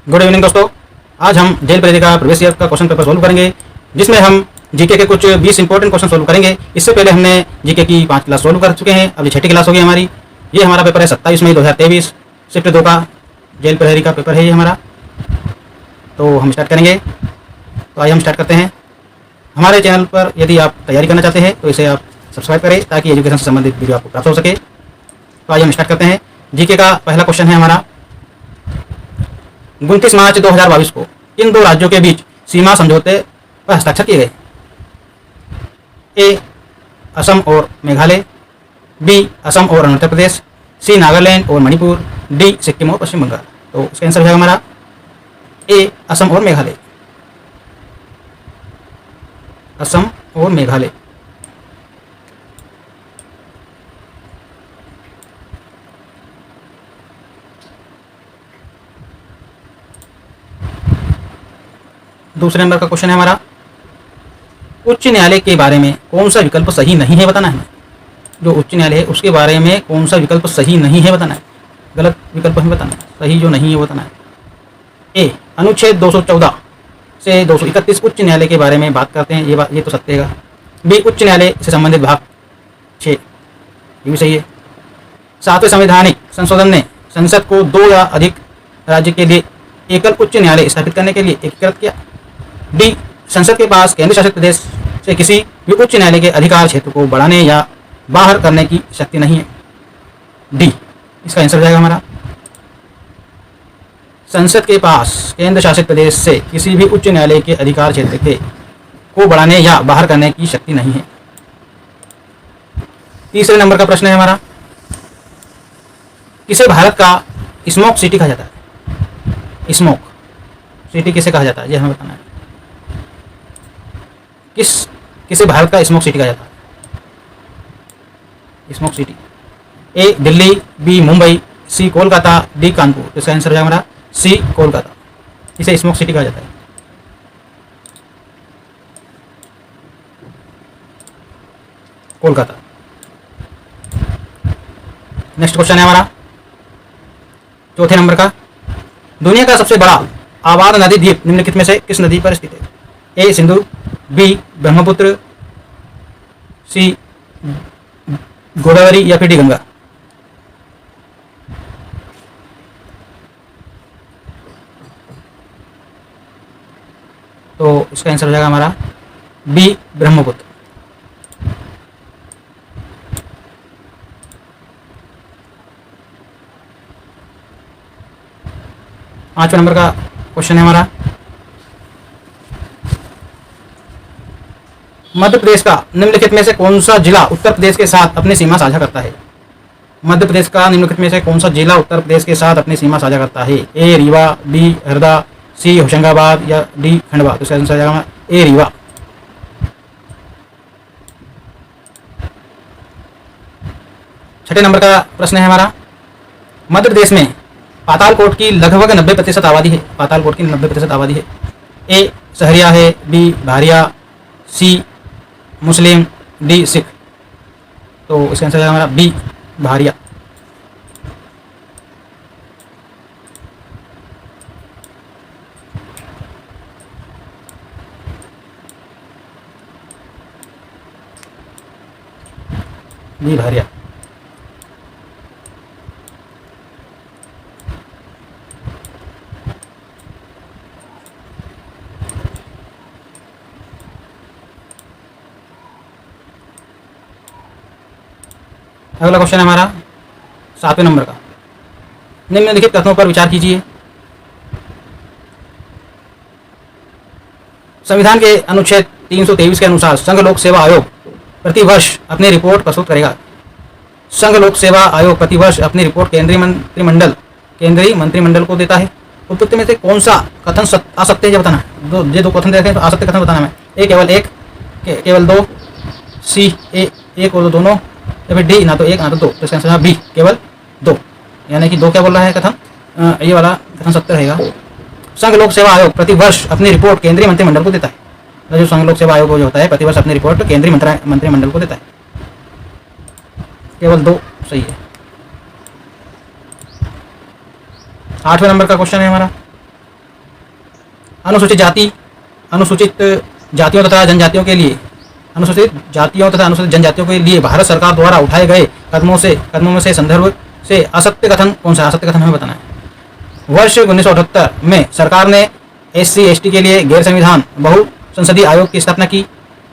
Good evening दोस्तों। आज हम जेल प्रेरी का प्रीवियस ईयर का क्वेश्चन पेपर सोल्व करेंगे, जिसमें हम जीके के कुछ 20 इंपॉर्टेंट क्वेश्चन सोल्व करेंगे। इससे पहले हमने जीके की 5 क्लास सोल्व कर चुके हैं, अभी 6ठी क्लास होगी हमारी। ये हमारा पेपर है 27 मई 2023, शिफ्ट 2 का जेल प्रहरी का पेपर है ये हमारा। तो हम स्टार्ट करेंगे। तो आइए हम स्टार्ट करते हैं। हमारे चैनल पर यदि आप तैयारी करना चाहते हैं तो इसे आप सब्सक्राइब करें, ताकि एजुकेशन से संबंधित वीडियो आपको प्राप्त हो सके। तो आइए हम स्टार्ट करते हैं। जीके का पहला क्वेश्चन है हमारा, 29 मार्च 2022 को इन दो राज्यों के बीच सीमा समझौते पर हस्ताक्षर किए गए? ए असम और मेघालय, बी असम और अरुणाचल प्रदेश, सी नागालैंड और मणिपुर, डी सिक्किम और पश्चिम बंगाल। तो इसका आंसर है हमारा ए असम और मेघालय। असम और मेघालय। दूसरे नंबर का क्वेश्चन है हमारा, उच्च न्यायालय के बारे में कौन सा विकल्प सही नहीं है बताना है। जो उच्च न्यायालय है उसके बारे में कौन सा विकल्प सही नहीं है बताना है। गलत विकल्प हमें बताना है, सही जो नहीं है वो बताना है। ए अनुच्छेद 214 से 231 उच्च न्यायालय के बारे में बात करते हैं, ये तो सत्य है। बी उच्च न्यायालय से संबंधित भाग 6, ये भी सही है। 7वें संवैधानिक संशोधन ने संसद को 2 या अधिक राज्य के लिए एकल उच्च न्यायालय स्थापित करने के लिए एकीकृत किया। डी संसद के पास केंद्र शासित प्रदेश से किसी भी उच्च न्यायालय के अधिकार क्षेत्र को बढ़ाने या बाहर करने की शक्ति नहीं है। डी इसका आंसर हो जाएगा हमारा, संसद के पास केंद्र शासित प्रदेश से किसी भी उच्च न्यायालय के अधिकार क्षेत्र को बढ़ाने या बाहर करने की शक्ति नहीं है। तीसरे नंबर का प्रश्न है हमारा, किसे भारत का स्मोक सिटी कहा जाता है? स्मोक सिटी किसे कहा जाता है, ये हमें बताना है। किसे भारत का स्मोक सिटी कहा जाता है? Smoke city. A Delhi, B Mumbai, C Kolkata, D Kanpur. तो इसका आंसर है हमारा सी कोलकाता। इसे स्मोक सिटी कहा जाता है। कोलकाता। नेक्स्ट क्वेश्चन है हमारा चौथे नंबर का, दुनिया का सबसे बड़ा आबाद नदी द्वीप निम्नलिखित में से किस नदी पर स्थित है? ए सिंधु, बी ब्रह्मपुत्र, सी गोदावरी या फिर डी गंगा। तो इसका आंसर हो जाएगा हमारा बी ब्रह्मपुत्र। पांचवें नंबर का क्वेश्चन है हमारा, मध्य प्रदेश का निम्नलिखित में से कौन सा जिला उत्तर प्रदेश के साथ अपनी सीमा साझा करता है? मध्य प्रदेश का निम्नलिखित में से कौन सा जिला उत्तर प्रदेश के साथ अपनी सीमा साझा करता है? ए रीवा, बी हरदा, सी होशंगाबाद या डी खंडवा। तो इसका आंसर जाएगा ए रीवा। छठे नंबर का प्रश्न है हमारा, मध्य प्रदेश में पातालकोट की लगभग 90% आबादी है। पातालकोट की 90% आबादी है। ए सहरिया है, बी भारिया, सी मुस्लिम, डी सिख। तो इसका आंसर है हमारा बी भारिया। बी भारिया। अगला क्वेश्चन है हमारा 7वें नंबर का, निम्नलिखित कथनों पर विचार कीजिए। संविधान के अनुच्छेद 323 के अनुसार संघ लोक सेवा आयोग प्रति वर्ष अपनी रिपोर्ट प्रस्तुत करेगा। संघ लोक सेवा आयोग प्रति वर्ष अपनी रिपोर्ट केंद्रीय मंत्रिमंडल को देता है। उपयुक्त में से कौन सा कथन आ सकते हैं, ये बताना है। दो कथन देते हैं, तो आ सकते कथन बताना है। ए केवल एक, केवल दो, सी एक और दो दोनों, या फिर डी ना तो एक ना तो दो। तो इसका आंसर है बी केवल दो, यानी कि दो क्या बोल रहा है कथन, ये वाला कथन सत्य रहेगा। संघ लोक सेवा आयोग प्रति वर्ष अपनी रिपोर्ट केंद्रीय मंत्रिमंडल को देता है। जो संघ लोक सेवा आयोग जो होता है प्रति वर्ष अपनी रिपोर्ट केंद्रीय मंत्रिमंडल को देता है। केवल दो सही है। 8वें नंबर का क्वेश्चन है हमारा, अनुसूचित जाति, अनुसूचित जातियों तथा जनजातियों के लिए, अनुसूचित जातियों तथा अनुसूचित जनजातियों के लिए भारत सरकार द्वारा उठाए गए कदमों में से संदर्भ से असत्य कथन कौन सा? असत्य कथन हमें बताना है। वर्ष 1978 में सरकार ने SC/ST के लिए गैर संविधान बहु संसदीय आयोग की स्थापना की।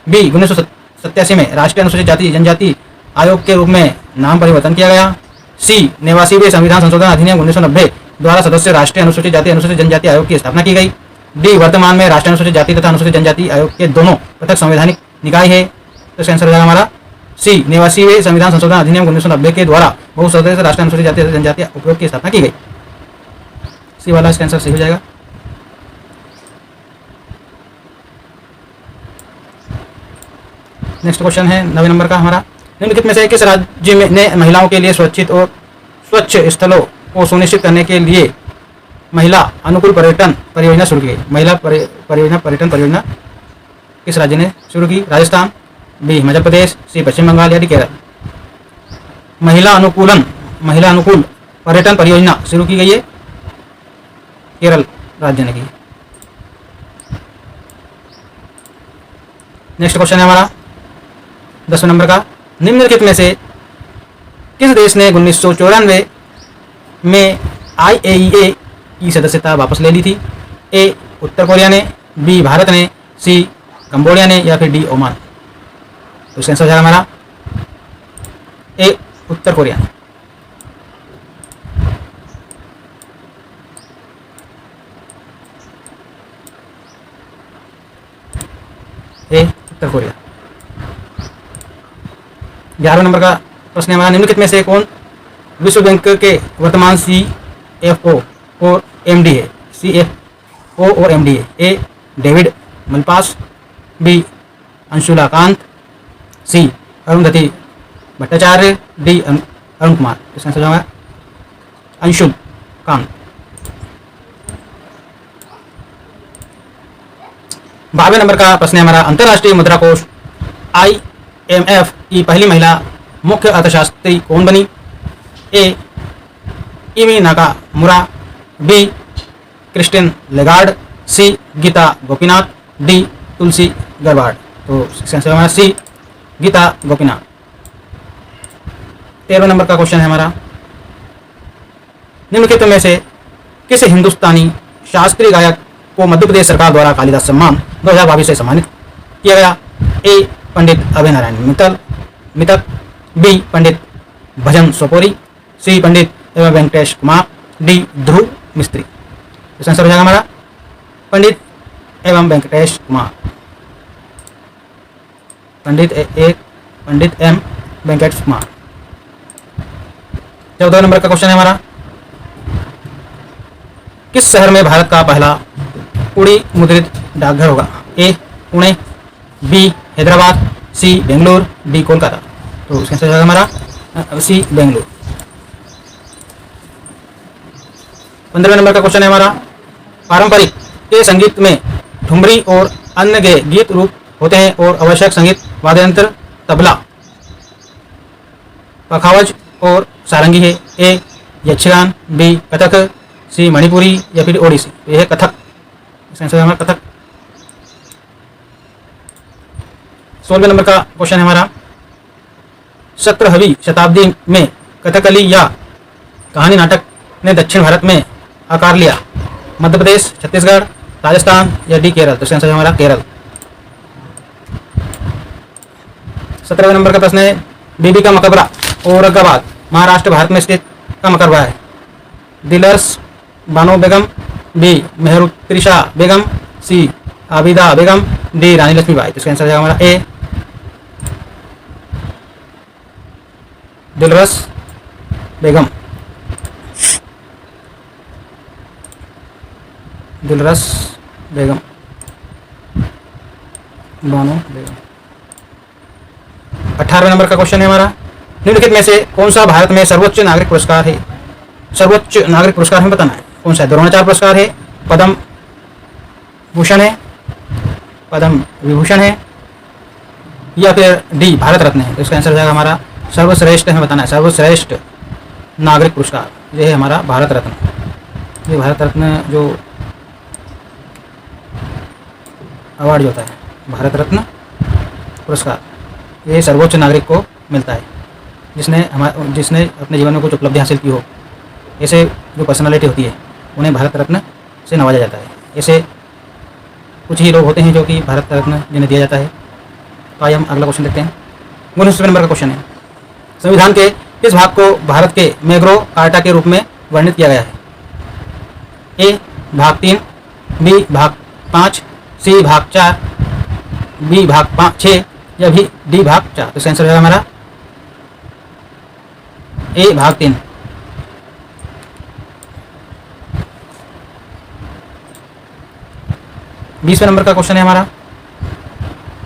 बी 1987 में राष्ट्रीय अनुसूचित जाति जनजाति आयोग के रूप में नाम परिवर्तन किया गया। सी 89वें संविधान संशोधन अधिनियम 1990 द्वारा सदस्य राष्ट्रीय अनुसूचित जाति अनुसूचित जनजाति आयोग की स्थापना की गई। डी वर्तमान में राष्ट्रीय अनुसूचित जाति तथा अनुसूचित जनजाति आयोग के दोनों पृथक संवैधानिक निकाय है। तो इसका आंसर हो जाएगा हमारा सी 89वें संविधान संशोधन अधिनियम 1990 के द्वारा बहुसदस्य राष्ट्रीय अनुसूचित जाति तथा जनजाति उपयोग की स्थापना की गई। सी वाला इसका आंसर सही हो जाएगा। नेक्स्ट क्वेश्चन है 9वें नंबर का हमारा, निम्नलिखित में से किस राज्य में ने महिलाओं के लिए सुरक्षित और स्वच्छ स्थलों को सुनिश्चित करने के लिए महिला अनुकूल पर्यटन परियोजना शुरू की गई? महिला पर्यटन परियोजना किस राज्य ने शुरू की? राजस्थान, बी मध्य प्रदेश, सी पश्चिम बंगाल या डी केरल? महिला अनुकूल पर्यटन परियोजना शुरू की गई है केरल राज्य ने की। नेक्स्ट क्वेश्चन है हमारा 10वें नंबर का, निम्नलिखित में से किस देश ने 1994 में IAEA की सदस्यता वापस ले ली थी? ए उत्तर कोरिया ने, बी भारत ने, सी कंबोडिया ने या फिर डी ओमान? तो इसका आंसर हो जाएगा हमारा ए उत्तर कोरिया ने। ए उत्तर कोरिया। 11वें नंबर का प्रश्न हमारा, निम्नलिखित में से कौन विश्व बैंक के वर्तमान CFO और MD है? CFO और MD है। A David Malpass, B Anshula Kant, C Arundhati Bhattacharya, D Arun Kumar? इसका आंसर होगा अंशुल कांत। 12वें नंबर का प्रश्न है हमारा, अंतर्राष्ट्रीय मुद्रा कोष IMF की पहली महिला मुख्य अर्थशास्त्री कौन बनी? A Emi Nakamura, B Christine Lagarde, C Gita Gopinath, D Tulsi Gabbard? तो इसका आंसर हमारा सी गीता गोपीनाथ। 13वें नंबर का क्वेश्चन है हमारा, निम्नलिखित में से किस हिंदुस्तानी शास्त्रीय गायक को मध्य प्रदेश सरकार द्वारा कालिदास सम्मान 2022 से सम्मानित किया गया? ए पंडित अभय नारायण मितक, बी पंडित भजन सोपोरी, सी पंडित एवं वेंकटेश कुमार, डी ध्रुव मिस्त्री? इसका आंसर हो जाएगा हमारा पंडित एवं वेंकटेश कुमार। पंडित एम वेंकटेश कुमार। 14 नंबर का क्वेश्चन है हमारा, किस शहर में भारत का पहला उड़ी मुद्रित डाकघर होगा? ए पुणे, बी हैदराबाद, सी बेंगलोर, डी कोलकाता? तो इसका आंसर हो जाएगा हमारा सी बेंगलोर। 15वें नंबर का क्वेश्चन है हमारा, पारंपरिक के संगीत में ठुमरी और अन्य गीत रूप होते हैं और आवश्यक संगीत वाद्य यंत्र तबला, पखावज और सारंगी है। ए यक्षगान, बी कथक, सी मणिपुरी या फिर ओडिसी? यह है कथक। इसका आंसर हमारा कथक। 16वें नंबर का क्वेश्चन है हमारा, 17वीं शताब्दी में कथकली या कहानी नाटक ने दक्षिण भारत में आकार लिया? मध्य प्रदेश, छत्तीसगढ़, राजस्थान या डी केरल? तो इसका आंसर हमारा केरल। 17वें नंबर का प्रश्न है, बीबी का मकबरा औरंगाबाद महाराष्ट्र भारत में स्थित का मकबरा है? दिलर्स बानो बेगम, बी मेहरुत्रिशा बेगम, सी आबिदा बेगम, डी रानी लक्ष्मीबाई? तो इसका आंसर है हमारा ए दिलरस बेगम। दिलरस बेगम, बानो बेगम। 18वें नंबर का क्वेश्चन है हमारा, निम्नलिखित में से कौन सा भारत में सर्वोच्च नागरिक पुरस्कार है? सर्वोच्च नागरिक पुरस्कार हमें बताना है कौन सा है? द्रोणाचार्य पुरस्कार है, पद्म भूषण है, पद्म विभूषण है या फिर डी भारत रत्न है? तो इसका आंसर हो जाएगा हमारा सर्वश्रेष्ठ हमें बताना है, सर्वश्रेष्ठ नागरिक पुरस्कार ये है हमारा भारत रत्न। ये भारत रत्न जो अवार्ड जो होता है, भारत रत्न पुरस्कार, ये सर्वोच्च नागरिक को मिलता है जिसने अपने जीवन में कुछ उपलब्धि हासिल की हो। ऐसे जो पर्सनालिटी होती है उन्हें भारत रत्न से नवाजा जाता है। ऐसे कुछ ही लोग होते हैं जो कि भारत रत्न जिन्हें दिया जाता है। तो आइए हम अगला क्वेश्चन देखते हैं। 19 नंबर का क्वेश्चन है, संविधान के किस भाग को भारत के मैग्रो कार्टा के रूप में वर्णित किया गया है? ए भाग 3, बी भाग 5, सी भाग 4, बी भाग 6 या भी डी भाग 4। तो इसका आंसर होगा हमारा ए भाग 3। बीसवें नंबर का क्वेश्चन है हमारा,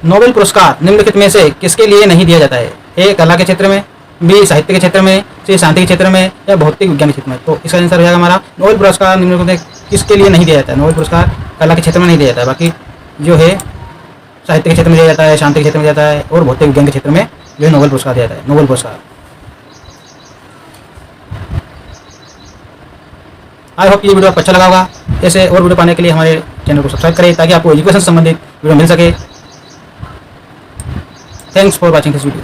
नोबेल पुरस्कार निम्नलिखित में से किसके लिए नहीं दिया जाता है? ए कला के क्षेत्र में, बी साहित्य के क्षेत्र में, सी शांति के क्षेत्र में या भौतिक विज्ञान के क्षेत्र में। तो इसका आंसर हो जाएगा हमारा नोबेल पुरस्कार निम्नलिखित में किसके लिए नहीं दिया जाता है? नोबेल पुरस्कार कला के क्षेत्र में नहीं दिया जाता है, बाकी जो है साहित्य के क्षेत्र में दिया जाता है, शांति के क्षेत्र में दिया जाता है और भौतिक विज्ञान के क्षेत्र में जो है नोबेल पुरस्कार दिया जाता है। नोबेल पुरस्कार। आई होप ये वीडियो आपको अच्छा लगा होगा। ऐसे और वीडियो पाने के लिए हमारे चैनल को सब्सक्राइब करें ताकि आपको एजुकेशन संबंधित वीडियो मिल सके। Thanks for watching this video.